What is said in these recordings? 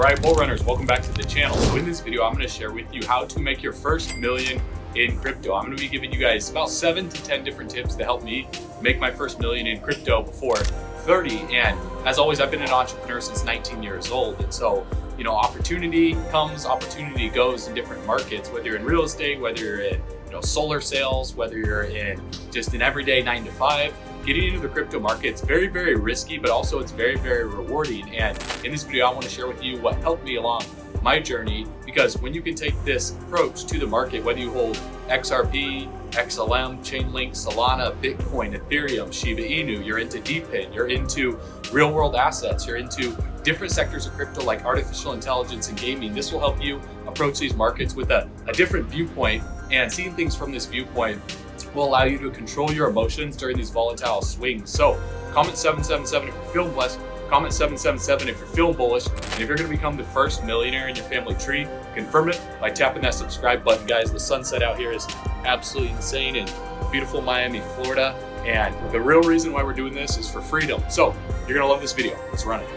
Alright, bull runners, welcome back to the channel. So in this video, I'm going to share with you how to make your first million in crypto. I'm going to be giving you guys about 7 to 10 different tips to help me make my first million in crypto before 30. And as always, I've been an entrepreneur since 19 years old. And so, opportunity comes, opportunity goes in different markets, whether you're in real estate, whether you're in solar sales, whether you're in just an everyday 9 to 5. Getting into the crypto market, it's very, very risky, but also it's very, very rewarding. And in this video, I want to share with you what helped me along my journey, because when you can take this approach to the market, whether you hold XRP, XLM, Chainlink, Solana, Bitcoin, Ethereum, Shiba Inu, you're into DePIN, you're into real world assets, you're into different sectors of crypto like artificial intelligence and gaming, this will help you approach these markets with a different viewpoint, and seeing things from this viewpoint will allow you to control your emotions during these volatile swings. So comment 777 if you're feeling blessed, comment 777 if you're feeling bullish, and if you're going to become the first millionaire in your family tree, confirm it by tapping that subscribe button. Guys, the sunset out here is absolutely insane in beautiful Miami, Florida, and the real reason why we're doing this is for freedom. So you're going to love this video. Let's run it.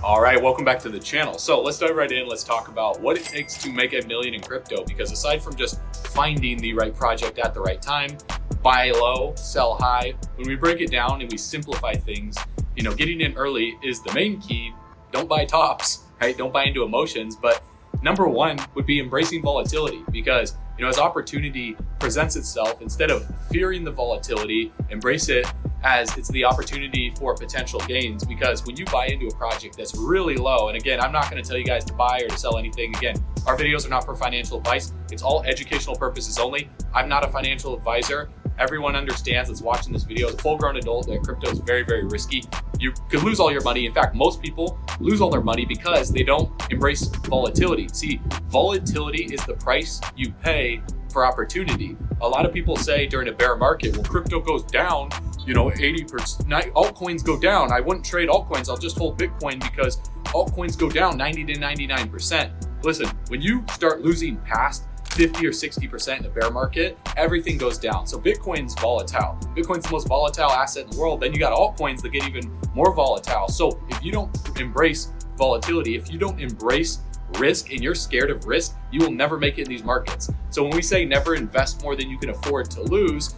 All right, welcome back to the channel. So let's dive right in. Let's talk about what it takes to make a million in crypto, because aside from just finding the right project at the right time, buy low, sell high, when we break it down and we simplify things, getting in early is the main key. Don't buy tops, right? Don't buy into emotions. But number one would be embracing volatility, because as opportunity presents itself, instead of fearing the volatility, embrace it as it's the opportunity for potential gains. Because when you buy into a project that's really low, and again, I'm not going to tell you guys to buy or to sell anything. Again, our videos are not for financial advice. It's all educational purposes only. I'm not a financial advisor. Everyone understands that's watching this video as a full-grown adult that crypto is very, very risky. You could lose all your money. In fact, most people lose all their money because they don't embrace volatility. See, volatility is the price you pay for opportunity. A lot of people say during a bear market, well, crypto goes down, 80%, altcoins go down. I wouldn't trade altcoins. I'll just hold Bitcoin because altcoins go down 90 to 99%. Listen, when you start losing past 50 or 60% in the bear market, everything goes down. So Bitcoin's volatile. Bitcoin's the most volatile asset in the world. Then you got altcoins that get even more volatile. So if you don't embrace volatility, if you don't embrace risk and you're scared of risk, you will never make it in these markets. So when we say never invest more than you can afford to lose,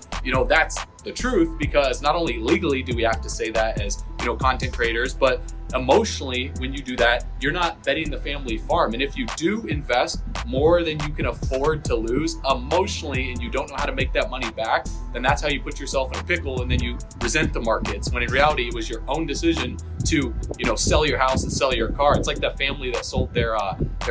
that's the truth, because not only legally do we have to say that as content creators, but emotionally, when you do that, you're not betting the family farm. And if you do invest more than you can afford to lose emotionally, and you don't know how to make that money back, then that's how you put yourself in a pickle, and then you resent the markets, when in reality it was your own decision to sell your house and sell your car. It's like that family that sold their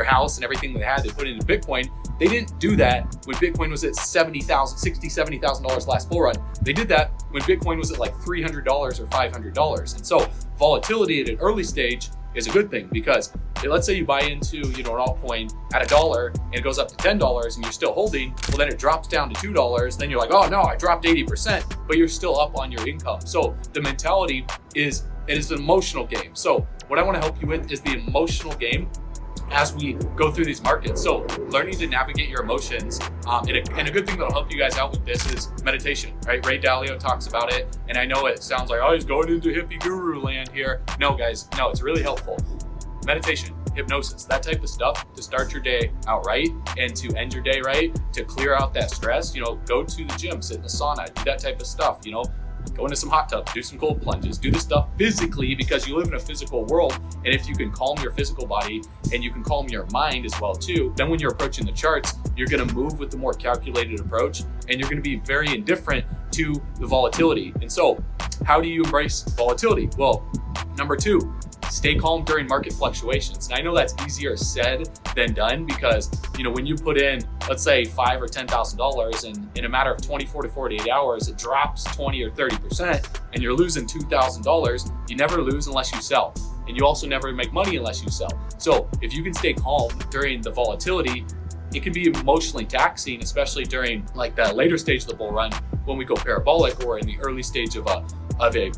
house and everything they had, they put it into Bitcoin. They didn't do that when Bitcoin was at $70,000 last bull run. They did that when Bitcoin was at like $300 or $500. And so volatility at an early stage is a good thing, because let's say you buy into an altcoin at $1 and it goes up to $10 and you're still holding, well, then it drops down to $2. Then you're like, oh no, I dropped 80%, but you're still up on your income. So the mentality is, it is an emotional game. So what I want to help you with is the emotional game as we go through these markets. So learning to navigate your emotions, and a good thing that'll help you guys out with this is meditation, right? Ray Dalio talks about it, and I know it sounds like, oh, he's going into hippie guru land here. No, guys, no, it's really helpful. Meditation, hypnosis, that type of stuff to start your day out right and to end your day right, to clear out that stress. Go to the gym, sit in the sauna, do that type of stuff. Go into some hot tubs, do some cold plunges, do this stuff physically, because you live in a physical world. And if you can calm your physical body and you can calm your mind as well too, then when you're approaching the charts, you're going to move with the more calculated approach, and you're going to be very indifferent to the volatility. And so how do you embrace volatility? Well, number 2, stay calm during market fluctuations. And I know that's easier said than done, because when you put in, let's say $5,000 or $10,000, and in a matter of 24 to 48 hours, it drops 20 or 30%, and you're losing $2,000, you never lose unless you sell. And you also never make money unless you sell. So if you can stay calm during the volatility, it can be emotionally taxing, especially during like that later stage of the bull run, when we go parabolic, or in the early stage of a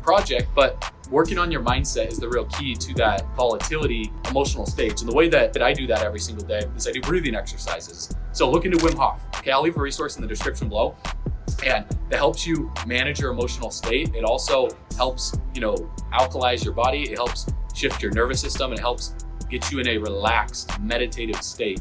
project. But working on your mindset is the real key to that volatility emotional stage. And the way that I do that every single day is I do breathing exercises. So look into Wim Hof. Okay, I'll leave a resource in the description below. And that helps you manage your emotional state. It also helps, alkalize your body. It helps shift your nervous system. It helps get you in a relaxed, meditative state.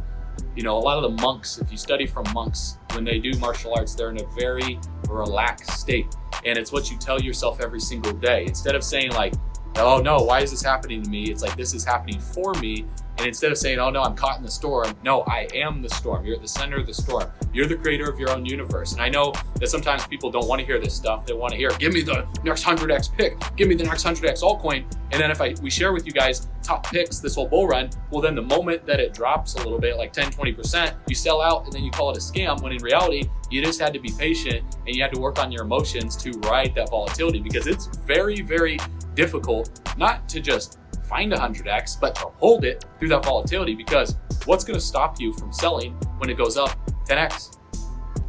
A lot of the monks, if you study from monks, when they do martial arts, they're in a very relaxed state. And it's what you tell yourself every single day. Instead of saying like, oh no, why is this happening to me? It's like, this is happening for me. And instead of saying, oh no, I'm caught in the storm, no, I am the storm. You're at the center of the storm. You're the creator of your own universe. And I know that sometimes people don't want to hear this stuff. They want to hear, give me the next 100x pick, give me the next 100x altcoin. And then if we share with you guys top picks this whole bull run, well then the moment that it drops a little bit, like 10, 20%, you sell out and then you call it a scam, when in reality, you just had to be patient and you had to work on your emotions to ride that volatility, because it's very, very difficult not to just find 100x, but to hold it through that volatility. Because what's going to stop you from selling when it goes up 10x?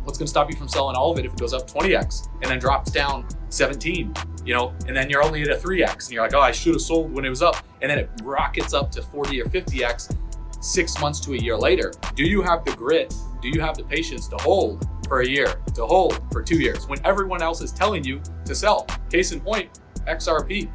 What's going to stop you from selling all of it if it goes up 20x and then drops down 17, and then you're only at a 3x and you're like, oh, I should have sold when it was up, and then it rockets up to 40 or 50x 6 months to a year later. Do you have the grit? Do you have the patience to hold for a year, to hold for 2 years when everyone else is telling you to sell? Case in point, XRP.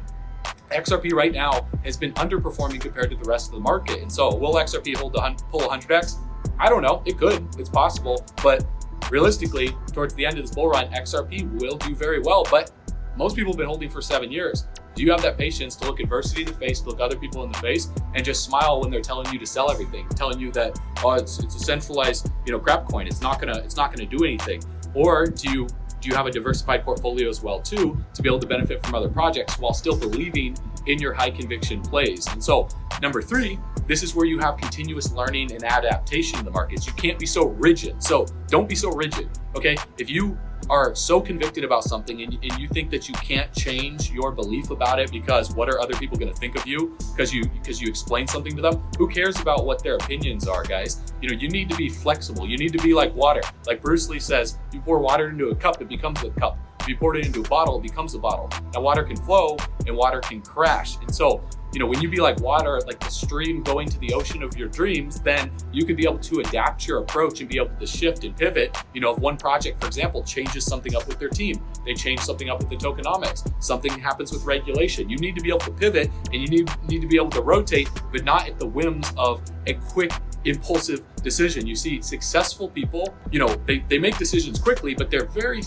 XRP right now has been underperforming compared to the rest of the market. And so will XRP pull 100x? I don't know. It could. It's possible. But realistically, towards the end of this bull run, XRP will do very well. But most people have been holding for 7 years. Do you have that patience to look adversity in the face, to look other people in the face, and just smile when they're telling you to sell everything, telling you that, oh, it's a centralized, crap coin. It's not gonna do anything? Or do you have a diversified portfolio as well too, to be able to benefit from other projects while still believing in your high conviction plays? And so number 3, this is where you have continuous learning and adaptation in the markets. You can't be so rigid. So don't be so rigid, okay? If you are so convicted about something and you think that you can't change your belief about it because what are other people going to think of you because you explain something to them? Who cares about what their opinions are, guys? You need to be flexible. You need to be like water. Like Bruce Lee says, you pour water into a cup, it becomes a cup. If you pour it into a bottle, it becomes a bottle. Now water can flow and water can crash. And so, when you be like water, like the stream going to the ocean of your dreams, then you could be able to adapt your approach and be able to shift and pivot. If one project, for example, changes something up with their team, they change something up with the tokenomics, something happens with regulation, you need to be able to pivot and you need to be able to rotate, but not at the whims of a quick, impulsive decision. You see successful people, they make decisions quickly, but they're very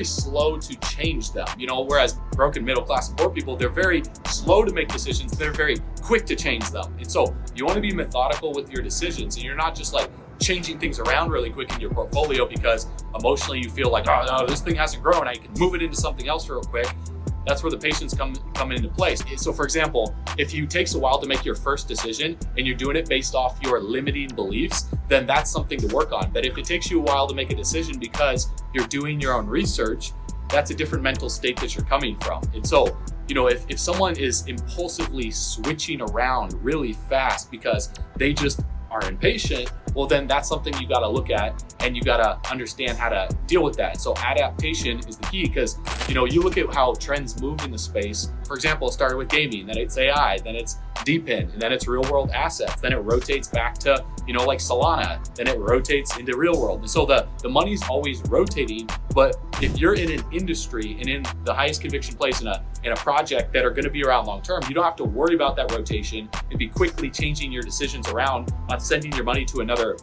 slow to change them, whereas broken middle class and poor people, they're very slow to make decisions. They're very quick to change them. And so you want to be methodical with your decisions, and you're not just like changing things around really quick in your portfolio because emotionally you feel like, oh no, this thing hasn't grown, I can move it into something else real quick. That's where the patience come into place. So for example, if it takes a while to make your first decision and you're doing it based off your limiting beliefs, then that's something to work on. But if it takes you a while to make a decision because you're doing your own research, that's a different mental state that you're coming from. And so, if someone is impulsively switching around really fast because they just are impatient, well then that's something you got to look at and you got to understand how to deal with that. So adaptation is the key, because you look at how trends move in the space. For example, it started with gaming, then it's AI, then it's DePIN, and then it's real world assets, then it rotates back to like Solana, then it rotates into real world. And so the money's always rotating. But if you're in an industry and in the highest conviction place in a project that are going to be around long term, you don't have to worry about that rotation and be quickly changing your decisions around, not sending your money to another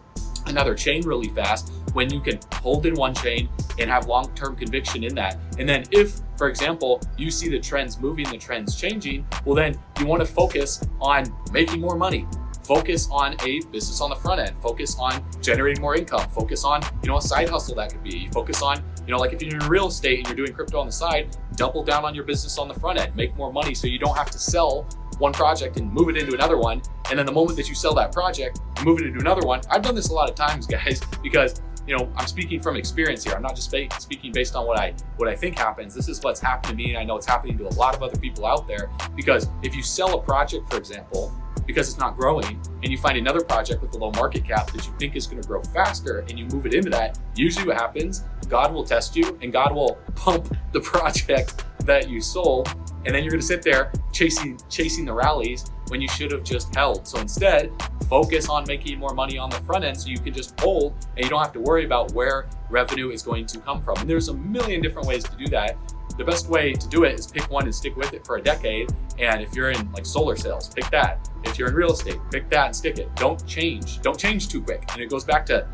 chain really fast, when you can hold in one chain and have long-term conviction in that. And then if, for example, you see the trends moving, the trends changing, well then you want to focus on making more money. Focus on a business on the front end, focus on generating more income, focus on, a side hustle that could be, focus on, like if you're in real estate and you're doing crypto on the side, double down on your business on the front end, make more money so you don't have to sell one project and move it into another one. And then the moment that you sell that project, move it into another one. I've done this a lot of times, guys, because I'm speaking from experience here. I'm not just speaking based on what I think happens. This is what's happened to me, and I know it's happening to a lot of other people out there. Because if you sell a project, for example, because it's not growing, and you find another project with a low market cap that you think is going to grow faster, and you move it into that, usually what happens, God will test you and God will pump the project that you sold. And then you're going to sit there chasing the rallies when you should have just held. So instead, focus on making more money on the front end so you can just hold and you don't have to worry about where revenue is going to come from. And there's a million different ways to do that. The best way to do it is pick one and stick with it for a decade. And if you're in like solar sales, pick that. If you're in real estate, pick that and stick it. Don't change too quick. And it goes back to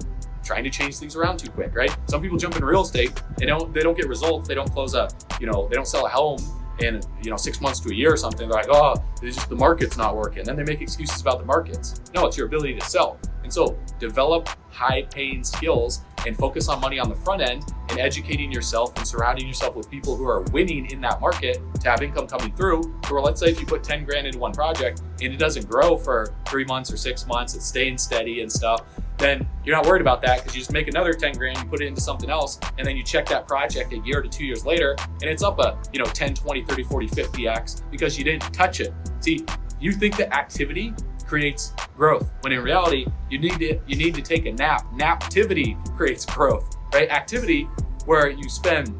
trying to change things around too quick, right? Some people jump in real estate, they don't get results. They don't close a, they don't sell a home in 6 months to a year or something. They're like, oh, it's just the market's not working. Then they make excuses about the markets. No, it's your ability to sell. And so develop high paying skills and focus on money on the front end and educating yourself and surrounding yourself with people who are winning in that market to have income coming through. Or let's say if you put 10 grand into one project and it doesn't grow for 3 months or 6 months, it's staying steady and stuff, then you're not worried about that because you just make another 10 grand, you put it into something else, and then you check that project a year to 2 years later, and it's up a 10, 20, 30, 40, 50x because you didn't touch it. See, you think that activity creates growth, when in reality, you need to take a nap. Naptivity creates growth, right? Activity where you spend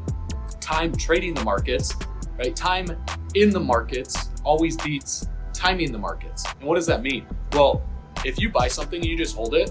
time trading the markets, right? Time in the markets always beats timing the markets. And what does that mean? Well, if you buy something and you just hold it,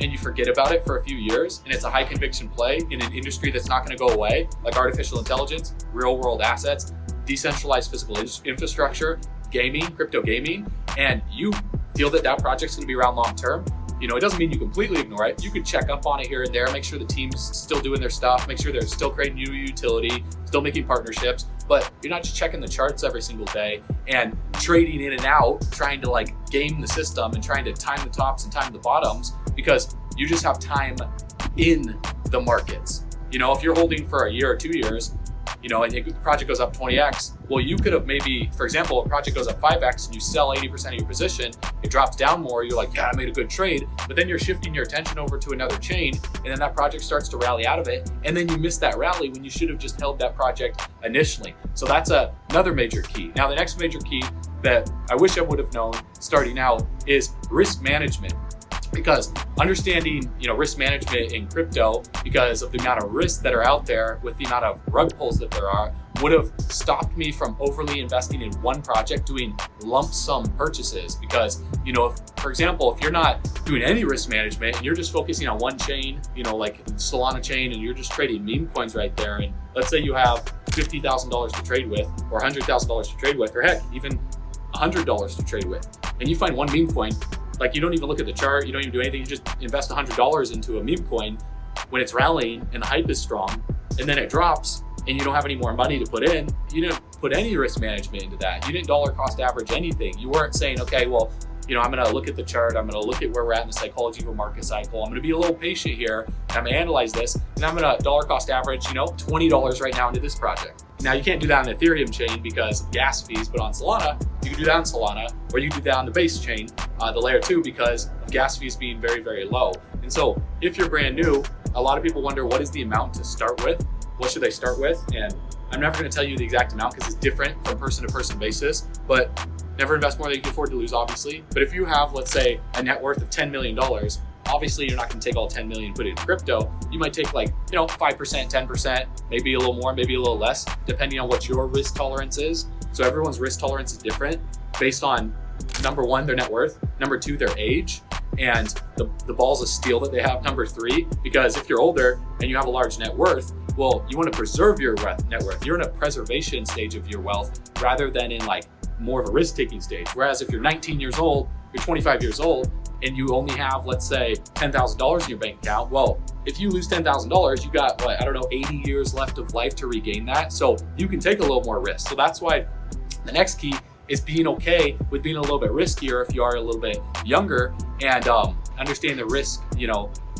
and you forget about it for a few years, and it's a high conviction play in an industry that's not going to go away, like artificial intelligence, real world assets, decentralized physical infrastructure, gaming, crypto gaming, and you feel that that project's going to be around long term, it doesn't mean you completely ignore it. You could check up on it here and there, make sure the team's still doing their stuff, make sure they're still creating new utility, still making partnerships, but you're not just checking the charts every single day and trading in and out, trying to like game the system and trying to time the tops and time the bottoms, because you just have time in the markets. If you're holding for a year or 2 years, and the project goes up 20x, well, you could have maybe, for example, a project goes up 5x and you sell 80% of your position, it drops down more, you're like, yeah, I made a good trade, but then you're shifting your attention over to another chain, and then that project starts to rally out of it, and then you miss that rally when you should have just held that project initially. So that's another major key. Now, the next major key that I wish I would have known starting out is risk management. Because understanding, risk management in crypto, because of the amount of risks that are out there with the amount of rug pulls that there are, would have stopped me from overly investing in one project, doing lump sum purchases. Because, for example, if you're not doing any risk management and you're just focusing on one chain, like Solana chain, and you're just trading meme coins right there, and let's say you have $50,000 to trade with, or $100,000 to trade with, or heck, even $100 to trade with, and you find one meme coin, like you don't even look at the chart, you don't even do anything, you just invest $100 into a meme coin when it's rallying and the hype is strong, and then it drops and you don't have any more money to put in. You didn't put any risk management into that. You didn't dollar cost average anything. You weren't saying, okay, well, I'm gonna look at the chart, I'm gonna look at where we're at in the psychology of a market cycle, I'm gonna be a little patient here, and I'm gonna analyze this, and I'm gonna dollar cost average, $20 right now into this project. Now, you can't do that on the Ethereum chain because of gas fees, but on Solana, you can do that on Solana, or you can do that on the base chain, the layer 2, because of gas fees being very, very low. And so if you're brand new, a lot of people wonder, what is the amount to start with? What should they start with? And I'm never gonna tell you the exact amount because it's different from person to person basis, but never invest more than you can afford to lose, obviously. But if you have, let's say, a net worth of $10 million, obviously you're not gonna take all 10 million and put it in crypto. You might take 5%, 10%, maybe a little more, maybe a little less, depending on what your risk tolerance is. So everyone's risk tolerance is different based on, number one, their net worth, number two, their age, and the balls of steel that they have, number three, because if you're older and you have a large net worth, well, you wanna preserve your net worth. You're in a preservation stage of your wealth rather than in more of a risk-taking stage. Whereas if you're 19 years old, you're 25 years old, and you only have, let's say, $10,000 in your bank account, well, if you lose $10,000, you got, 80 years left of life to regain that. So you can take a little more risk. So that's why the next key is being okay with being a little bit riskier if you are a little bit younger, and understand the risk,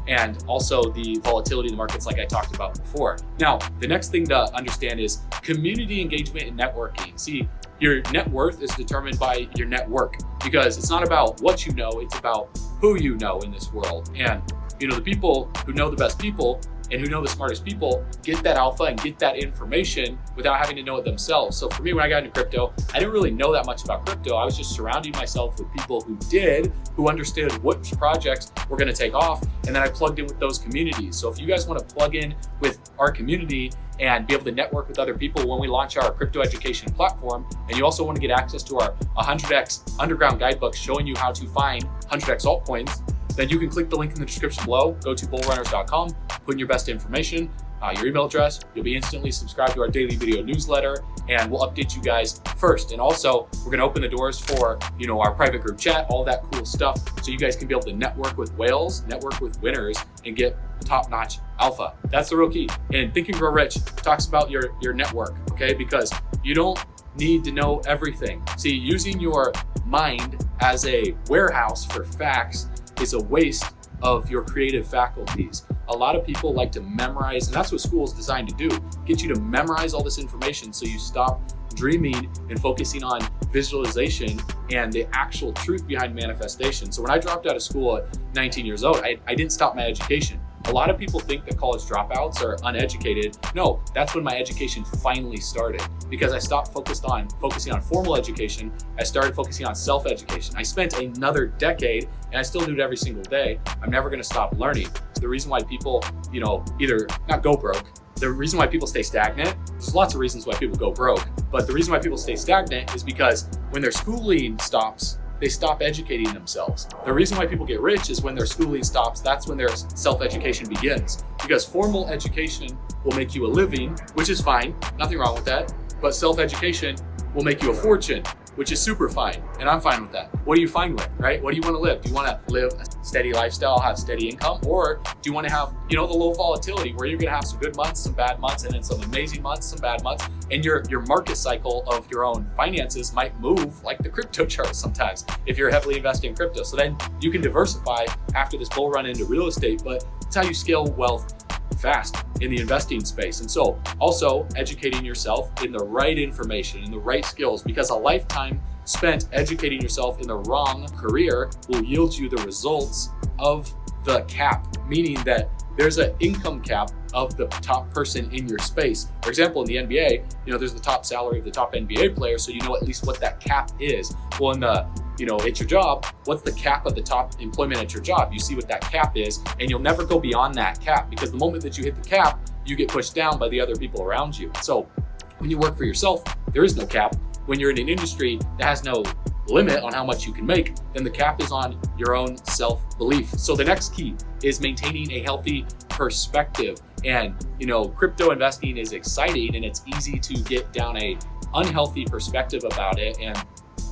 and also the volatility in the markets like I talked about before. Now, the next thing to understand is community engagement and networking. See, your net worth is determined by your network, because it's not about what you know, it's about who you know in this world. And the people who know the best people and who know the smartest people get that alpha and get that information without having to know it themselves. So for me, when I got into crypto, I didn't really know that much about crypto. I was just surrounding myself with people who did, who understood which projects were going to take off, and then I plugged in with those communities. So if you guys want to plug in with our community and be able to network with other people when we launch our crypto education platform, and you also want to get access to our 100x underground guidebook showing you how to find 100x altcoins, then you can click the link in the description below, go to bullrunners.com, put in your best information, your email address. You'll be instantly subscribed to our daily video newsletter, and we'll update you guys first. And also, we're going to open the doors for, our private group chat, all that cool stuff, so you guys can be able to network with whales, network with winners, and get top-notch alpha. That's the real key. And Think and Grow Rich talks about your network, okay? Because you don't need to know everything. See, using your mind as a warehouse for facts is a waste of your creative faculties. A lot of people like to memorize, and that's what school is designed to do, get you to memorize all this information so you stop dreaming and focusing on visualization and the actual truth behind manifestation. So when I dropped out of school at 19 years old, I didn't stop my education. A lot of people think that college dropouts are uneducated. No, that's when my education finally started, because I stopped focusing on formal education. I started focusing on self-education. I spent another decade, and I still do it every single day. I'm never gonna stop learning. The reason why people, either not go broke, the reason why people stay stagnant, there's lots of reasons why people go broke, but the reason why people stay stagnant is because when their schooling stops, they stop educating themselves. The reason why people get rich is when their schooling stops, that's when their self-education begins. Because formal education will make you a living, which is fine, nothing wrong with that, but self-education will make you a fortune, which is super fine, and I'm fine with that. What are you fine with, right? What do you want to live? Do you want to live a steady lifestyle, have steady income, or do you want to have, the low volatility where you're going to have some good months, some bad months, and then some amazing months, some bad months, and your market cycle of your own finances might move like the crypto chart sometimes if you're heavily invested in crypto. So then you can diversify after this bull run into real estate, but it's how you scale wealth fast in the investing space. And so also educating yourself in the right information, in the right skills, because a lifetime spent educating yourself in the wrong career will yield you the results of the cap, meaning that there's an income cap of the top person in your space. For example, in the NBA, there's the top salary of the top NBA player, so you know at least what that cap is. Well, in the at your job, what's the cap of the top employment at your job? You see what that cap is, and you'll never go beyond that cap, because the moment that you hit the cap, you get pushed down by the other people around you. So when you work for yourself, there is no cap. When you're in an industry that has no limit on how much you can make, then the cap is on your own self-belief. So the next key is maintaining a healthy perspective. And crypto investing is exciting, and it's easy to get down a unhealthy perspective about it and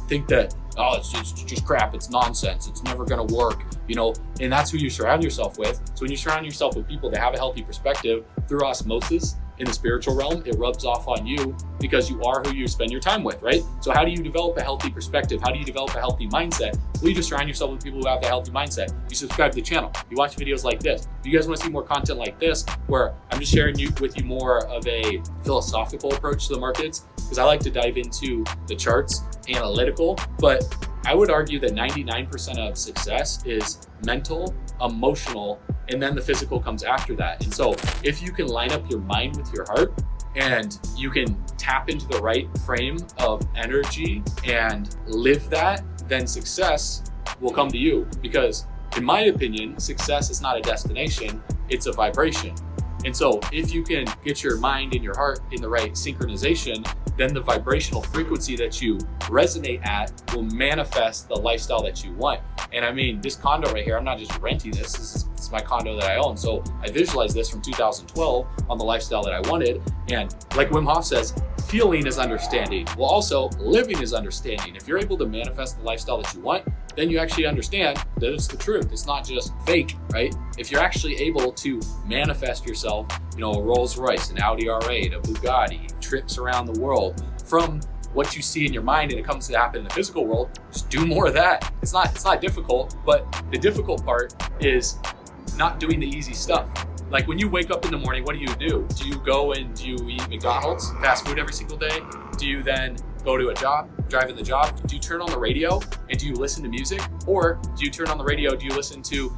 think that, it's just crap, it's nonsense, it's never gonna work, and that's who you surround yourself with. So when you surround yourself with people that have a healthy perspective, through osmosis in the spiritual realm, it rubs off on you because you are who you spend your time with, right? So how do you develop a healthy perspective? How do you develop a healthy mindset? Well, you just surround yourself with people who have a healthy mindset. You subscribe to the channel, you watch videos like this. If you guys wanna see more content like this, where I'm just sharing with you more of a philosophical approach to the markets, because I like to dive into the charts, analytical, but I would argue that 99% of success is mental, emotional, and then the physical comes after that. And so if you can line up your mind with your heart, and you can tap into the right frame of energy and live that, then success will come to you. Because in my opinion, success is not a destination, it's a vibration. And so if you can get your mind and your heart in the right synchronization, then the vibrational frequency that you resonate at will manifest the lifestyle that you want. And I mean, this condo right here, I'm not just renting this, this is my condo that I own. So I visualized this from 2012 on the lifestyle that I wanted. And like Wim Hof says, feeling is understanding. Well, also living is understanding. If you're able to manifest the lifestyle that you want, then you actually understand that it's the truth. It's not just fake, right? If you're actually able to manifest yourself, a Rolls Royce, an Audi R8, a Bugatti, trips around the world from what you see in your mind, and it comes to happen in the physical world, just do more of that. It's not difficult, but the difficult part is not doing the easy stuff. Like when you wake up in the morning, what do? Do you go and do you eat McDonald's, fast food every single day? Do you then go to a job, drive in the job? Do you turn on the radio and do you listen to music? Or do you turn on the radio, do you listen to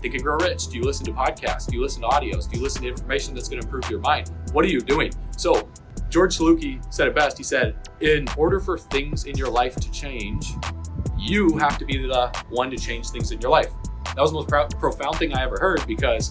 Think and Grow Rich? Do you listen to podcasts? Do you listen to audios? Do you listen to information that's going to improve your mind? What are you doing? So George Floki said it best. He said, in order for things in your life to change, you have to be the one to change things in your life. That was the most profound thing I ever heard, because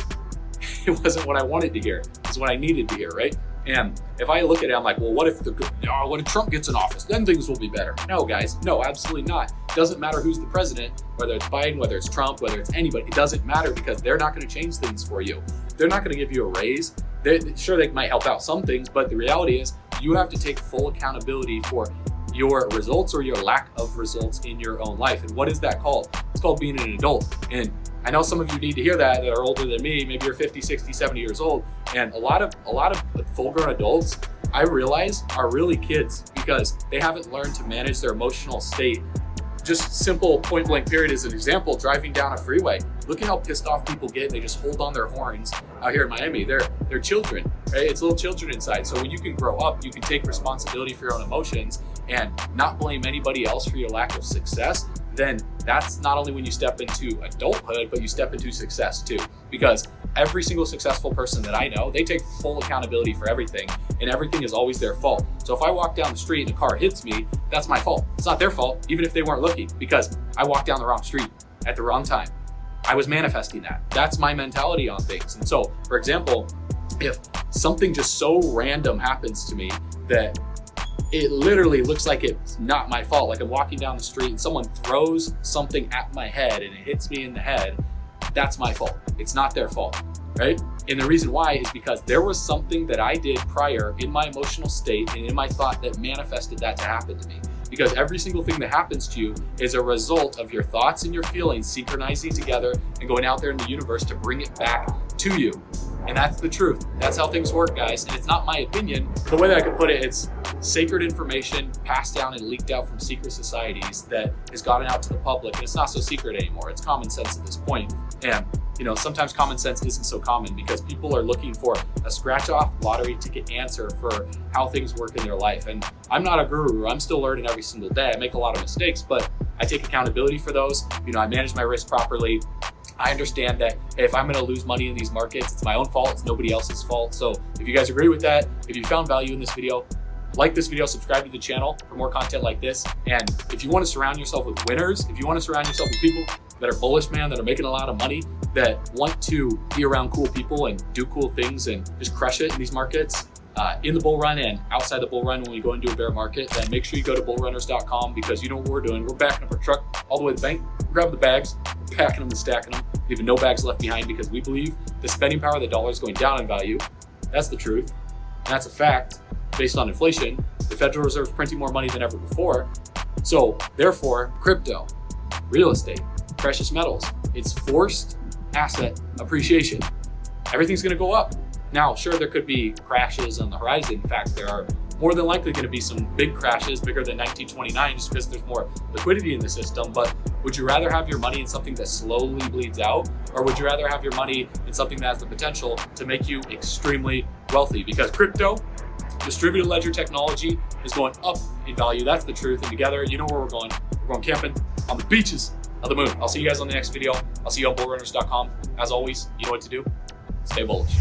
it wasn't what I wanted to hear. It's what I needed to hear, right? And if I look at it, I'm like, well, what if when Trump gets in office, then things will be better? No, guys, no, absolutely not. It doesn't matter who's the president, whether it's Biden, whether it's Trump, whether it's anybody. It doesn't matter, because they're not going to change things for you. They're not going to give you a raise. Sure, they might help out some things, but the reality is you have to take full accountability for your results or your lack of results in your own life. And what is that called? It's called being an adult. And I know some of you need to hear that are older than me. Maybe you're 50, 60, 70 years old. And a lot of full-grown adults, I realize, are really kids, because they haven't learned to manage their emotional state. Just simple point blank period as an example, driving down a freeway. Look at how pissed off people get. They just hold on their horns out here in Miami. They're children, right? It's little children inside. So when you can grow up, you can take responsibility for your own emotions and not blame anybody else for your lack of success. Then that's not only when you step into adulthood, but you step into success too. Because every single successful person that I know, they take full accountability for everything, and everything is always their fault. So if I walk down the street and a car hits me, that's my fault. It's not their fault, even if they weren't looking, because I walked down the wrong street at the wrong time. I was manifesting that. That's my mentality on things. And so, for example, if something just so random happens to me that it literally looks like it's not my fault, like I'm walking down the street and someone throws something at my head and it hits me in the head, that's my fault. It's not their fault, right? And the reason why is because there was something that I did prior in my emotional state and in my thought that manifested that to happen to me. Because every single thing that happens to you is a result of your thoughts and your feelings synchronizing together and going out there in the universe to bring it back to you. And that's the truth. That's how things work, guys. And it's not my opinion. The way that I could put it, it's sacred information passed down and leaked out from secret societies that has gotten out to the public. And it's not so secret anymore. It's common sense at this point. And sometimes common sense isn't so common, because people are looking for a scratch-off lottery ticket answer for how things work in their life. And I'm not a guru. I'm still learning every single day. I make a lot of mistakes, but I take accountability for those. I manage my risk properly. I understand that if I'm going to lose money in these markets, it's my own fault. It's nobody else's fault. So if you guys agree with that, if you found value in this video, like this video, subscribe to the channel for more content like this. And if you want to surround yourself with winners, if you want to surround yourself with people that are bullish, man, that are making a lot of money, that want to be around cool people and do cool things and just crush it in these markets, in the bull run and outside the bull run when we go into a bear market, then make sure you go to bullrunners.com, because you know what we're doing. We're backing up our truck all the way to the bank, we're grabbing the bags, we're packing them and stacking them, leaving no bags left behind, because we believe the spending power of the dollar is going down in value. That's the truth. And that's a fact based on inflation. The Federal Reserve is printing more money than ever before. So therefore, crypto, real estate, precious metals, it's forced asset appreciation. Everything's going to go up. Now, sure, there could be crashes on the horizon. In fact, there are more than likely going to be some big crashes, bigger than 1929, just because there's more liquidity in the system. But would you rather have your money in something that slowly bleeds out, or would you rather have your money in something that has the potential to make you extremely wealthy? Because crypto, distributed ledger technology, is going up in value. That's the truth. And together, you know where we're going. We're going camping on the beaches of the moon. I'll see you guys on the next video. I'll see you on bullrunners.com. As always, you know what to do. Stay bullish.